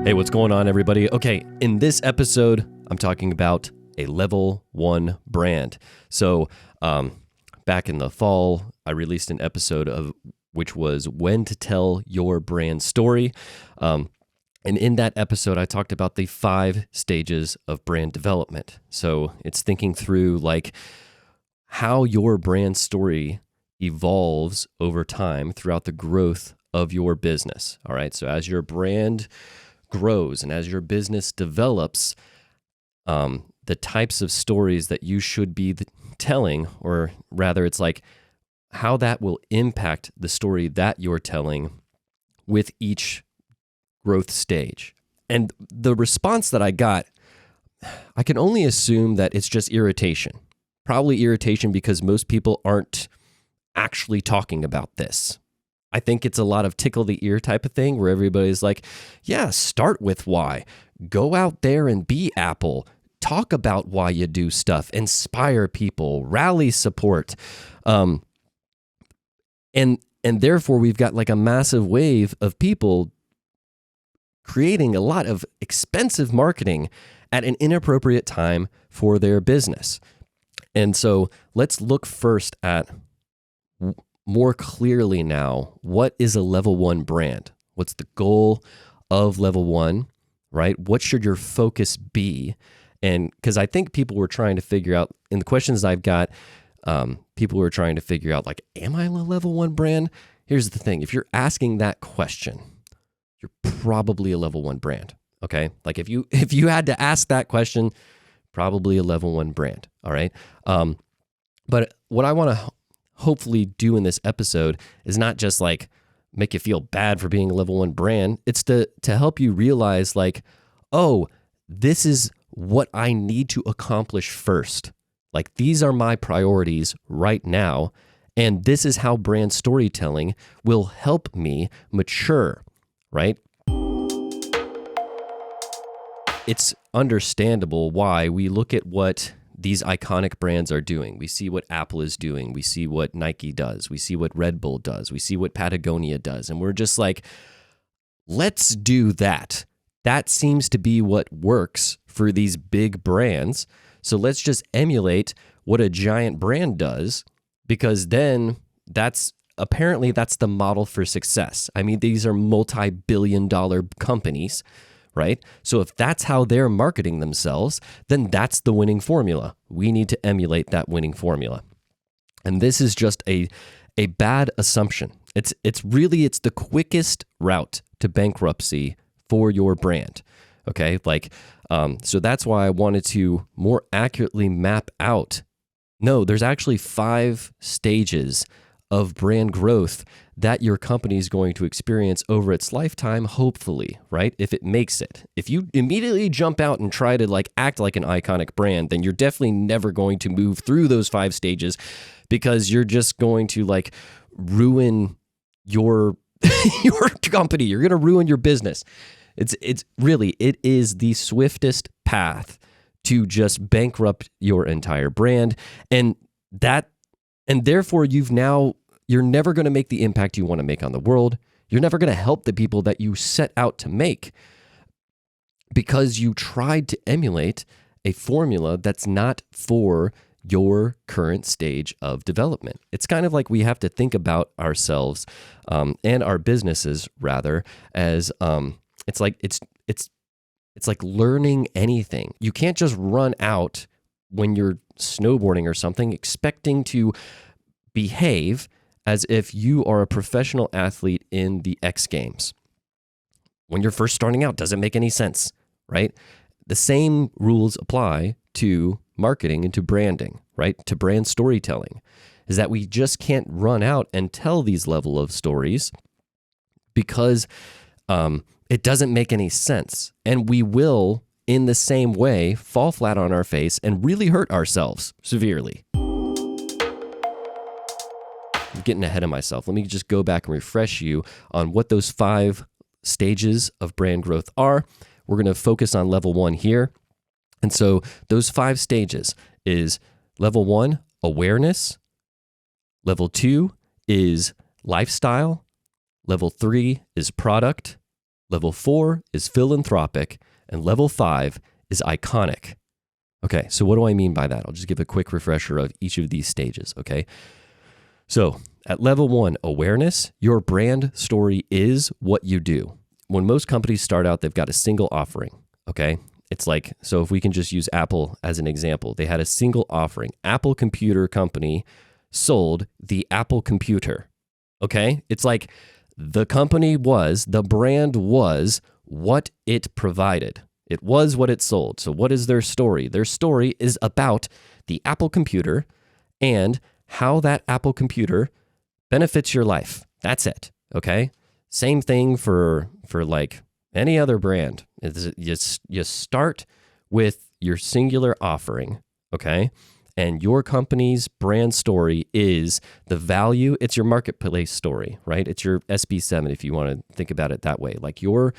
Hey, what's going on, everybody? Okay, in this episode, I'm talking about a level 1 brand. So, back in the fall, I released an episode of which was when to tell your brand story. And in that episode, I talked about the 5 stages of brand development. So it's thinking through like how your brand story evolves over time throughout the growth of your business. All right. So as your brand grows and as your business develops, the types of stories that you should be telling, or rather, it's like how that will impact the story that you're telling with each growth stage. And the response that I got, I can only assume that it's just irritation. Probably irritation because most people aren't actually talking about this. I think it's a lot of tickle the ear type of thing where everybody's like, yeah, start with why. Go out there and be Apple. Talk about why you do stuff. Inspire people. Rally support. And therefore, we've got like a massive wave of people creating a lot of expensive marketing at an inappropriate time for their business. And so let's look first at more clearly now, what is a level 1 brand? What's the goal of level 1, right? What should your focus be? And because I think people were trying to figure out, in the questions I've got, people were trying to figure out like, am I a level 1 brand? Here's the thing. If you're asking that question, you're probably a level 1 brand, okay? Like if you had to ask that question, probably a level 1 brand, all right? But what I want to hopefully do in this episode is not just like make you feel bad for being a level 1 brand. It's to help you realize like, oh, this is what I need to accomplish first. Like these are my priorities right now. And this is how brand storytelling will help me mature, right? It's understandable why we look at what these iconic brands are doing. We see what Apple is doing. We see what Nike does. We see what Red Bull does. We see what Patagonia does. And we're just like, let's do that. That seems to be what works for these big brands. So let's just emulate what a giant brand does, because then that's the model for success. I mean, these are multi-billion-dollar companies, right? So if that's how they're marketing themselves, then that's the winning formula. We need to emulate that winning formula. And this is just a bad assumption. It's the quickest route to bankruptcy for your brand. Okay? Like, so that's why I wanted to more accurately map out. No, there's actually 5 stages of brand growth that your company is going to experience over its lifetime, hopefully, right? If it makes it. If you immediately jump out and try to like act like an iconic brand, then you're definitely never going to move through those 5 stages, because you're just going to like ruin your your company. You're going to ruin your business. It is the swiftest path to just bankrupt your entire brand. And therefore you're never going to make the impact you want to make on the world. You're never going to help the people that you set out to make, because you tried to emulate a formula that's not for your current stage of development. It's kind of like we have to think about ourselves and our businesses rather as it's like learning anything. You can't just run out when you're snowboarding or something expecting to behave as if you are a professional athlete in the X Games. When you're first starting out, doesn't make any sense, right? The same rules apply to marketing and to branding, right? To brand storytelling, is that we just can't run out and tell these level of stories because it doesn't make any sense. And we will, in the same way, fall flat on our face and really hurt ourselves severely. I'm getting ahead of myself. Let me just go back and refresh you on what those 5 stages of brand growth are. We're going to focus on level 1 here. And so those 5 stages is level 1, awareness. Level 2 is lifestyle. Level 3 is product. Level 4 is philanthropic, and level 5 is iconic. Okay, so what do I mean by that? I'll just give a quick refresher of each of these stages, okay? So at level 1, awareness, your brand story is what you do. When most companies start out, they've got a single offering, okay? It's like, so if we can just use Apple as an example, they had a single offering. Apple Computer Company sold the Apple computer, okay? It's like the brand was what it provided. It was what it sold. So what is their story? Their story is about the Apple computer and how that Apple computer benefits your life. That's it, okay? Same thing for like any other brand. You start with your singular offering, okay? And your company's brand story is the value. It's your marketplace story, right? It's your SB7 if you want to think about it that way. Like your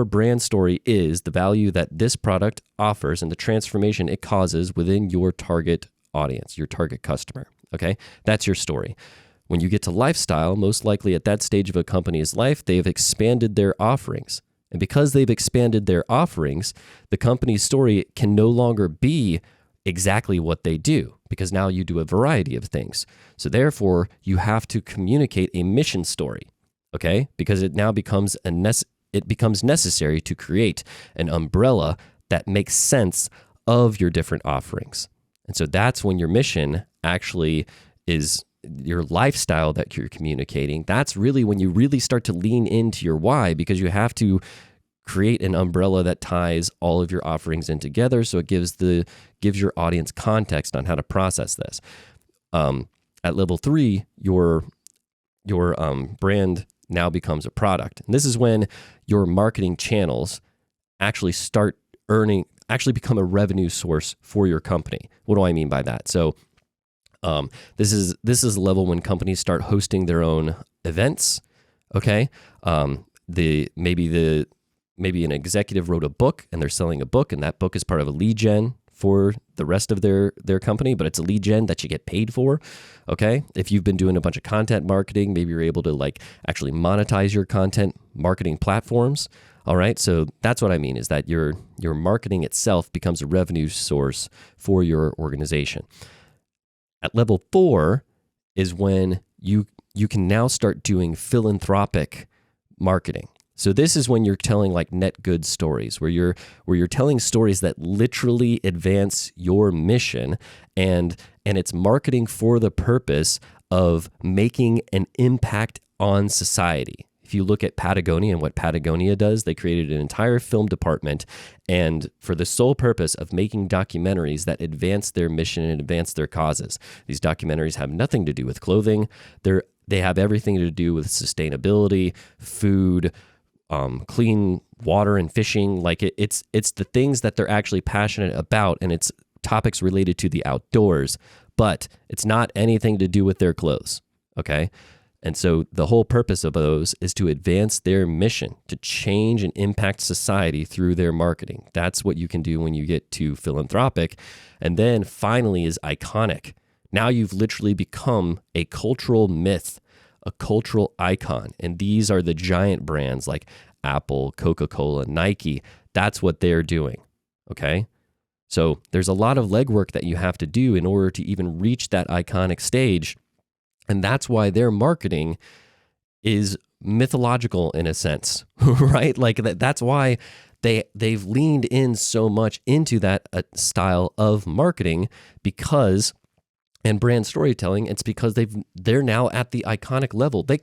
brand story is the value that this product offers and the transformation it causes within your target audience, your target customer, okay? That's your story. When you get to lifestyle, most likely at that stage of a company's life, they've expanded their offerings. And because they've expanded their offerings, the company's story can no longer be exactly what they do, because now you do a variety of things. So therefore, you have to communicate a mission story, okay? Because it now becomes necessary to create an umbrella that makes sense of your different offerings. And so that's when your mission actually is your lifestyle that you're communicating. That's really when you really start to lean into your why, because you have to create an umbrella that ties all of your offerings in together, so it gives your audience context on how to process this. At level 3, your brand now becomes a product. And this is when your marketing channels actually become a revenue source for your company. What do I mean by that? So this is a level when companies start hosting their own events, okay? Maybe an executive wrote a book and they're selling a book, and that book is part of a lead gen for the rest of their company, but it's a lead gen that you get paid for, okay? If you've been doing a bunch of content marketing, maybe you're able to like actually monetize your content marketing platforms, all right? So that's what I mean, is that your marketing itself becomes a revenue source for your organization. At level 4 is when you can now start doing philanthropic marketing. So this is when you're telling like net good stories, where you're telling stories that literally advance your mission, and it's marketing for the purpose of making an impact on society. If you look at Patagonia and what Patagonia does, they created an entire film department, and for the sole purpose of making documentaries that advance their mission and advance their causes. These documentaries have nothing to do with clothing. They have everything to do with sustainability, food, clean water and fishing. Like it's the things that they're actually passionate about, and it's topics related to the outdoors, but it's not anything to do with their clothes, okay? And so the whole purpose of those is to advance their mission, to change and impact society through their marketing. That's what you can do when you get to philanthropic. And then finally is iconic. Now you've literally become a cultural myth, a cultural icon. And these are the giant brands like Apple, Coca-Cola, Nike. That's what they're doing, okay? So there's a lot of legwork that you have to do in order to even reach that iconic stage. And that's why their marketing is mythological in a sense, right? Like that's why they've leaned in so much into that style of marketing, and brand storytelling. It's because they're now at the iconic level. They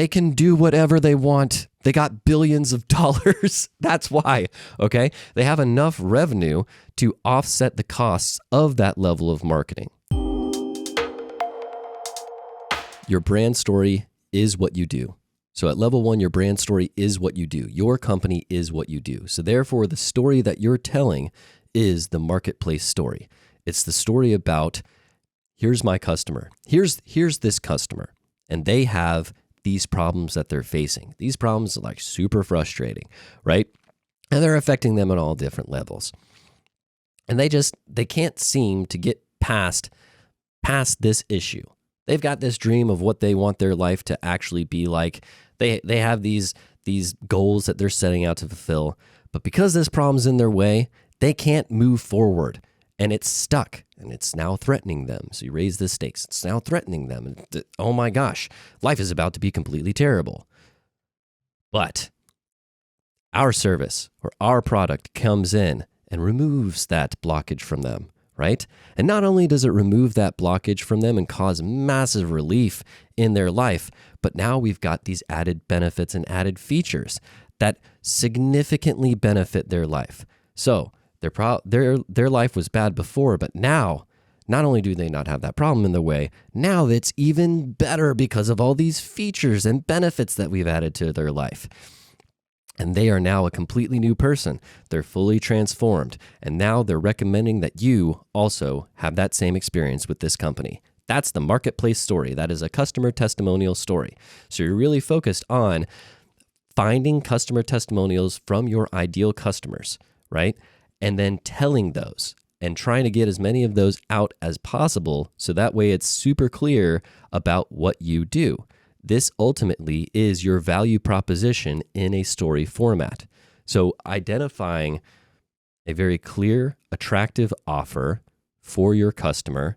can do whatever they want. They got billions of dollars. That's why, okay? They have enough revenue to offset the costs of that level of marketing. Your brand story is what you do. So at level 1, your brand story is what you do. Your company is what you do. So therefore, the story that you're telling is the marketplace story. It's the story about, here's my customer. Here's this customer, and they have these problems that they're facing. These problems are like super frustrating, right? And they're affecting them at all different levels. And they can't seem to get past this issue. They've got this dream of what they want their life to actually be like. They have these these goals that they're setting out to fulfill. But because this problem's in their way, they can't move forward, and it's stuck, and it's now threatening them. So you raise the stakes. It's now threatening them. And oh my gosh, life is about to be completely terrible. But our service or our product comes in and removes that blockage from them, right? And not only does it remove that blockage from them and cause massive relief in their life, but now we've got these added benefits and added features that significantly benefit their life. So their life was bad before, but now, not only do they not have that problem in their way, now it's even better because of all these features and benefits that we've added to their life. And they are now a completely new person. They're fully transformed. And now they're recommending that you also have that same experience with this company. That's the marketplace story. That is a customer testimonial story. So you're really focused on finding customer testimonials from your ideal customers, right? And then telling those and trying to get as many of those out as possible. So that way it's super clear about what you do. This ultimately is your value proposition in a story format. So identifying a very clear, attractive offer for your customer,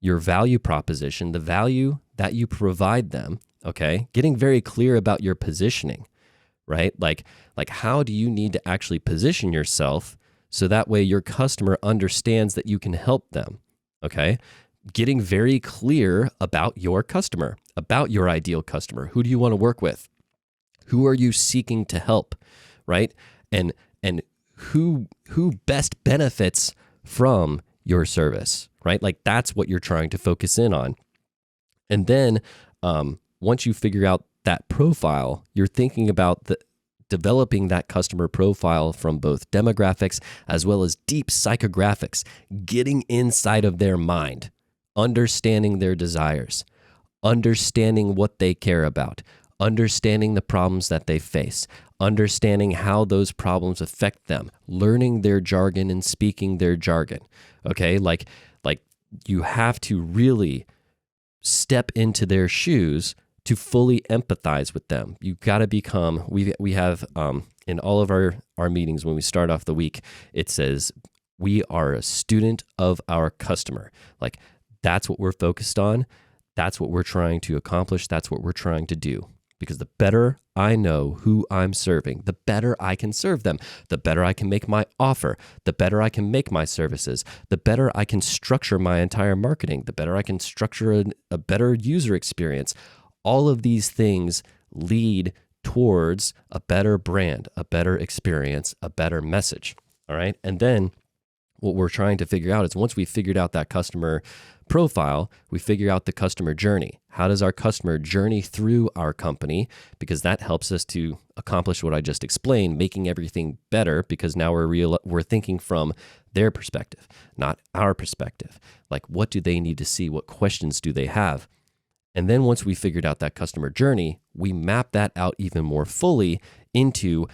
your value proposition, the value that you provide them, okay? Getting very clear about your positioning, right? Like how do you need to actually position yourself so that way your customer understands that you can help them, okay? Getting very clear about your customer, about your ideal customer. Who do you want to work with? Who are you seeking to help, right? And who best benefits from your service, right? Like that's what you're trying to focus in on. And then once you figure out that profile, you're thinking about developing that customer profile from both demographics as well as deep psychographics, getting inside of their mind, understanding their desires, understanding what they care about, understanding the problems that they face, understanding how those problems affect them, learning their jargon and speaking their jargon. Okay, like you have to really step into their shoes to fully empathize with them. You've got to become, we have in all of our meetings when we start off the week, it says we are a student of our customer. Like that's what we're focused on. That's what we're trying to accomplish. That's what we're trying to do. Because the better I know who I'm serving, the better I can serve them, the better I can make my offer, the better I can make my services, the better I can structure my entire marketing, the better I can structure a better user experience. All of these things lead towards a better brand, a better experience, a better message. All right. And then what we're trying to figure out is once we've figured out that customer profile, we figure out the customer journey. How does our customer journey through our company? Because that helps us to accomplish what I just explained, making everything better, because now we're thinking from their perspective, not our perspective. Like, what do they need to see? What questions do they have? And then once we figured out that customer journey, we map that out even more fully into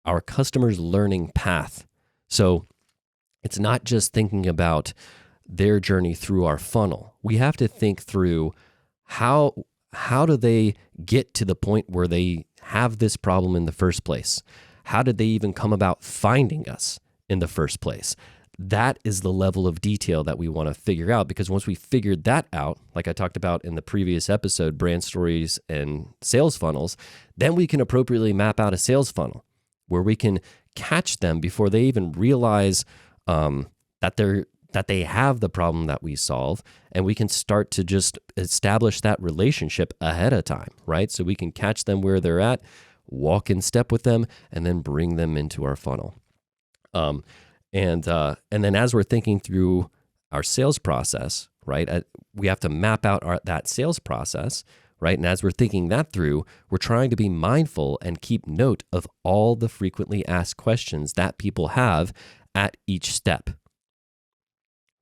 our customer's learning path. So it's not just thinking about their journey through our funnel. We have to think through how do they get to the point where they have this problem in the first place? How did they even come about finding us in the first place? That is the level of detail that we want to figure out, because once we figured that out, like I talked about in the previous episode, brand stories and sales funnels, then we can appropriately map out a sales funnel where we can catch them before they even realize that they have the problem that we solve, and we can start to just establish that relationship ahead of time, right? So we can catch them where they're at, walk in step with them, and then bring them into our funnel. And then as we're thinking through our sales process, right, we have to map out that sales process, right? And as we're thinking that through, we're trying to be mindful and keep note of all the frequently asked questions that people have at each step.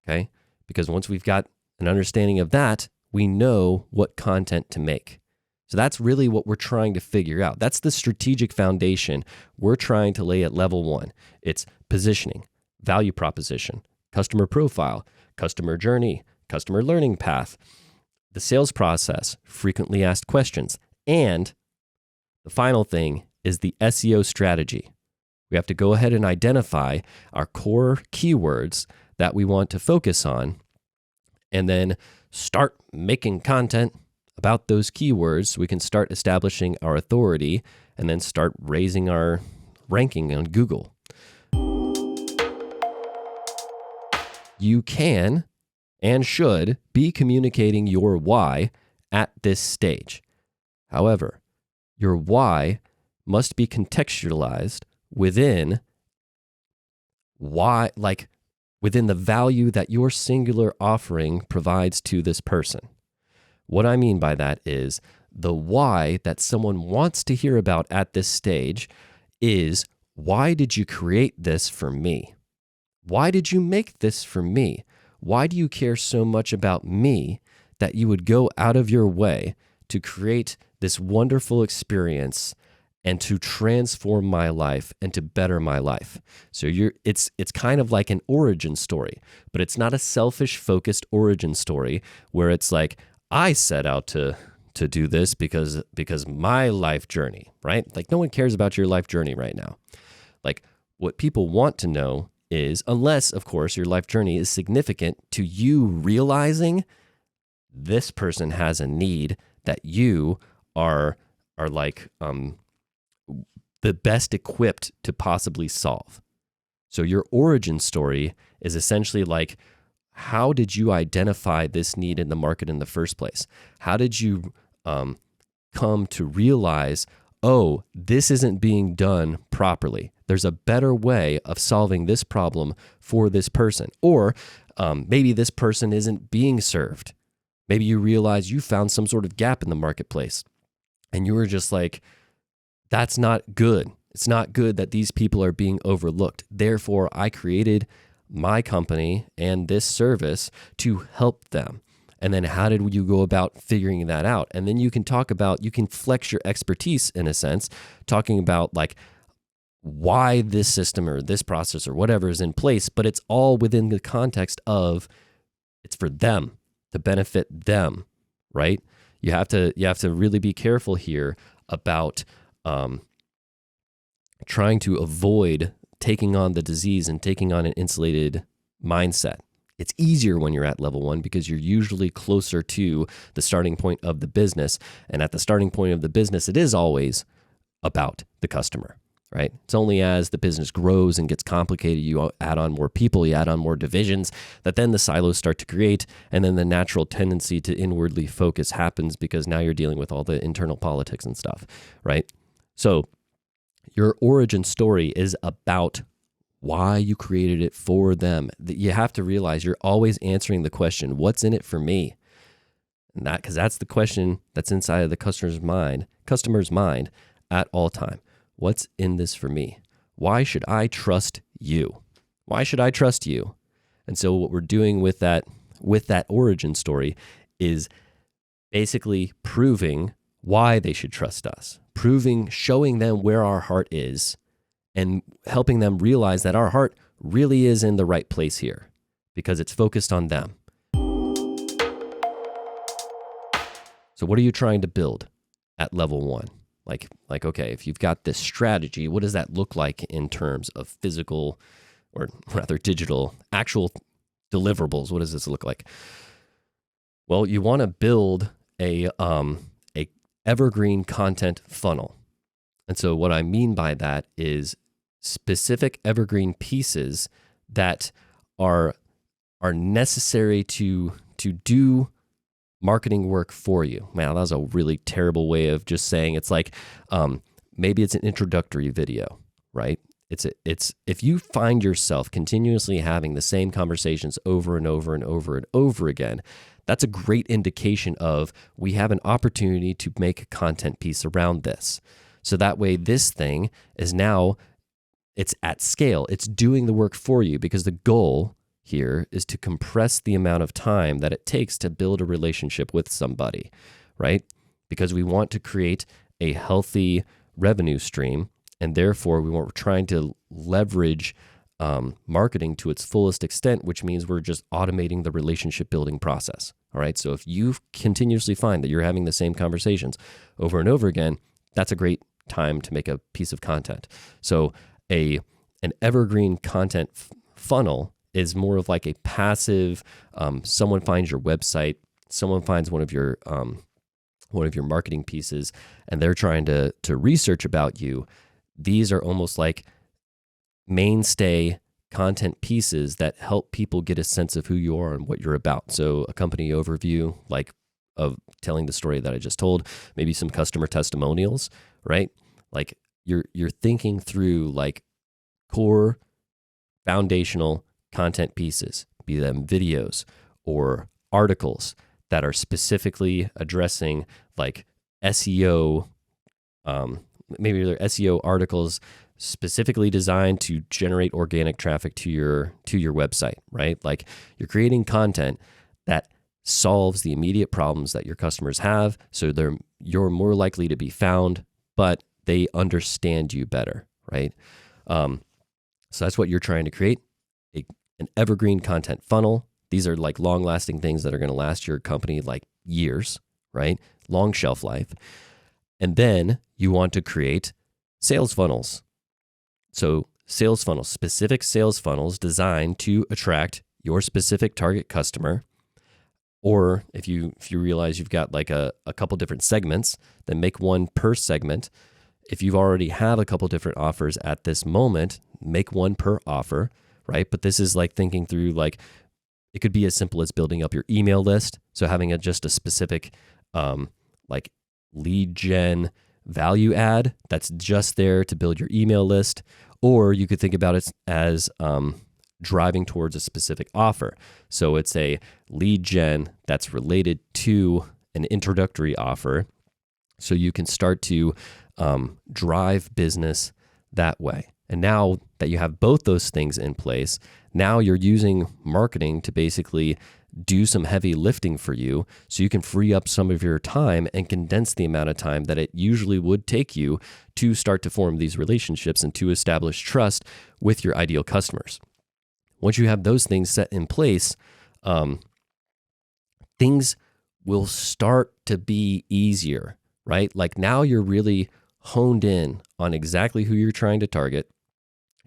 Okay? Because once we've got an understanding of that, we know what content to make. So that's really what we're trying to figure out. That's the strategic foundation we're trying to lay at level 1. It's positioning, value proposition, customer profile, customer journey, customer learning path, the sales process, frequently asked questions, and the final thing is the SEO strategy. We have to go ahead and identify our core keywords that we want to focus on, and then start making content about those keywords so we can start establishing our authority and then start raising our ranking on Google. You can and should be communicating your why at this stage. However, your why must be contextualized within within the value that your singular offering provides to this person. What I mean by that is the why that someone wants to hear about at this stage is, why did you create this for me? Why did you make this for me? Why do you care so much about me that you would go out of your way to create this wonderful experience and to transform my life and to better my life? So it's kind of like an origin story, but it's not a selfish focused origin story where it's like, I set out to do this because my life journey, right? Like, no one cares about your life journey right now. Like, what people want to know is, unless of course your life journey is significant to you realizing this person has a need that you are like the best equipped to possibly solve. So your origin story is essentially like, how did you identify this need in the market in the first place? How did you come to realize, oh, this isn't being done properly? There's a better way of solving this problem for this person. Or maybe this person isn't being served. Maybe you realize you found some sort of gap in the marketplace and you were just like, that's not good. It's not good that these people are being overlooked. Therefore, I created my company and this service to help them. And then how did you go about figuring that out? And then you can you can flex your expertise in a sense, talking about like why this system or this process or whatever is in place, but it's all within the context of it's for them, to benefit them, right? You have to really be careful here about trying to avoid taking on the disease and taking on an insulated mindset. It's easier when you're at level 1 because you're usually closer to the starting point of the business. And at the starting point of the business, it is always about the customer, right? It's only as the business grows and gets complicated, you add on more people, you add on more divisions, that then the silos start to create. And then the natural tendency to inwardly focus happens because now you're dealing with all the internal politics and stuff, right? So your origin story is about why you created it for them. You have to realize you're always answering the question, what's in it for me? And because that's the question that's inside of the customer's mind at all time. What's in this for me? Why should I trust you? Why should I trust you? And so what we're doing with that origin story is basically proving why they should trust us, showing them where our heart is, and helping them realize that our heart really is in the right place here because it's focused on them. So what are you trying to build at level 1? Like, okay, if you've got this strategy, what does that look like in terms of physical, or rather digital, actual deliverables? What does this look like? Well, you want to build a evergreen content funnel. And so what I mean by that is specific evergreen pieces that are necessary to do marketing work for you. Man, that was a really terrible way of just saying. It's like maybe it's an introductory video, right? It's if you find yourself continuously having the same conversations over and over and over and over again, that's a great indication of we have an opportunity to make a content piece around this. So that way this thing is now, it's at scale. It's doing the work for you because the goal here is to compress the amount of time that it takes to build a relationship with somebody, right? Because we want to create a healthy revenue stream, and therefore we're trying to leverage marketing to its fullest extent, which means we're just automating the relationship building process. All right. So if you continuously find that you're having the same conversations over and over again, that's a great time to make a piece of content. So an evergreen content funnel is more of like a passive, someone finds your website, someone finds one of your marketing pieces, and they're trying to research about you. These are almost like mainstay content pieces that help people get a sense of who you are and what you're about. So a company overview, like of telling the story that I just told, maybe some customer testimonials, right? Like you're thinking through like core foundational content pieces, be them videos or articles that are specifically addressing like SEO, maybe they're SEO articles specifically designed to generate organic traffic to your website, right? Like you're creating content that solves the immediate problems that your customers have, so you're more likely to be found, but they understand you better, right? So that's what you're trying to create, an evergreen content funnel. These are like long-lasting things that are going to last your company like years, right? Long shelf life. And then you want to create sales funnels. So sales funnels, specific sales funnels designed to attract your specific target customer. Or if you realize you've got like a couple different segments, then make one per segment. If you already have a couple different offers at this moment, make one per offer, right? But this is like thinking through, like it could be as simple as building up your email list. So having just a specific like lead gen value add that's just there to build your email list. Or you could think about it as driving towards a specific offer. So it's a lead gen that's related to an introductory offer. So you can start to drive business that way. And now that you have both those things in place, now you're using marketing to basically do some heavy lifting for you so you can free up some of your time and condense the amount of time that it usually would take you to start to form these relationships and to establish trust with your ideal customers. Once you have those things set in place, things will start to be easier, right? Like now you're really honed in on exactly who you're trying to target.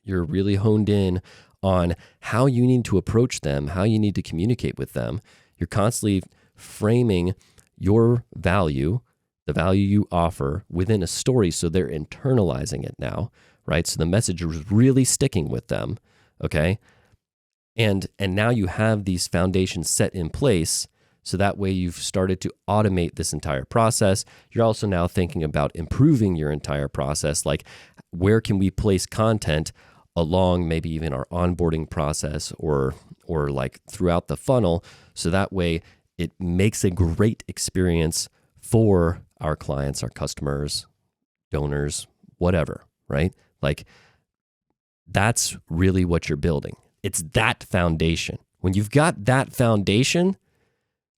You're really honed in on how you need to approach them, how you need to communicate with them. You're constantly framing your value, the value you offer within a story, so they're internalizing it now, right? So the message is really sticking with them, okay? And now you have these foundations set in place, so that way you've started to automate this entire process. You're also now thinking about improving your entire process, like where can we place content along maybe even our onboarding process or like throughout the funnel, so that way it makes a great experience for our clients, our customers, donors, whatever, right? Like that's really what you're building. It's that foundation. When you've got that foundation,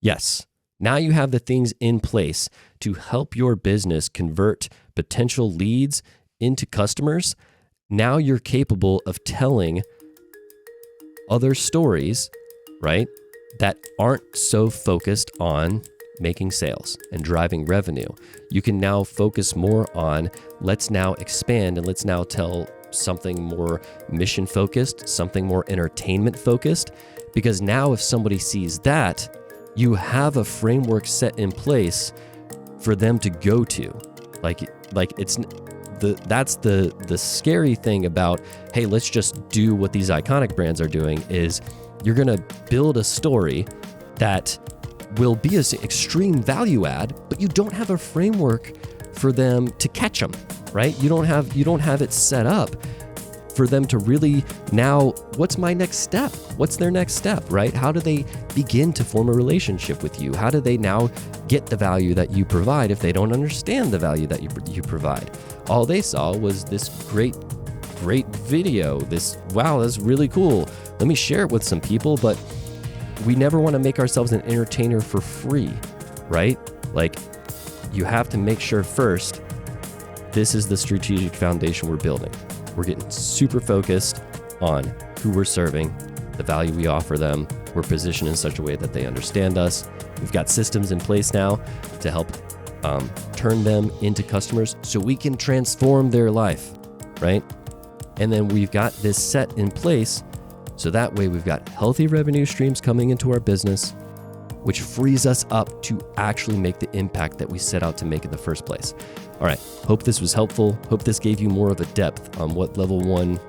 yes, now you have the things in place to help your business convert potential leads into customers. Now you're capable of telling other stories, right, that aren't so focused on making sales and driving revenue. You can now focus more on, let's now expand and let's now tell something more mission focused, something more entertainment focused, because now if somebody sees that, you have a framework set in place for them to go to. Like it's that's the scary thing about, hey, let's just do what these iconic brands are doing, is you're going to build a story that will be an extreme value add, but you don't have a framework for them to catch them, right? You don't have it set up for them to really now, what's my next step? What's their next step, right? How do they begin to form a relationship with you? How do they now get the value that you provide if they don't understand the value that you provide? All they saw was this great video, wow, that's really cool. Let me share it with some people, but we never want to make ourselves an entertainer for free, right? Like you have to make sure first, this is the strategic foundation we're building. We're getting super focused on who we're serving, the value we offer them. We're positioned in such a way that they understand us. We've got systems in place now to help turn them into customers so we can transform their life, right? And then we've got this set in place so that way we've got healthy revenue streams coming into our business, which frees us up to actually make the impact that we set out to make in the first place. All right, hope this was helpful. Hope this gave you more of a depth on what level 1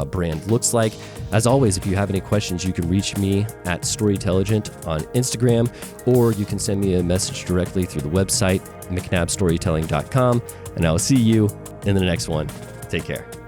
brand looks like. As always, if you have any questions, you can reach me at Storytelligent on Instagram, or you can send me a message directly through the website, McNabbstorytelling.com, and I'll see you in the next one. Take care.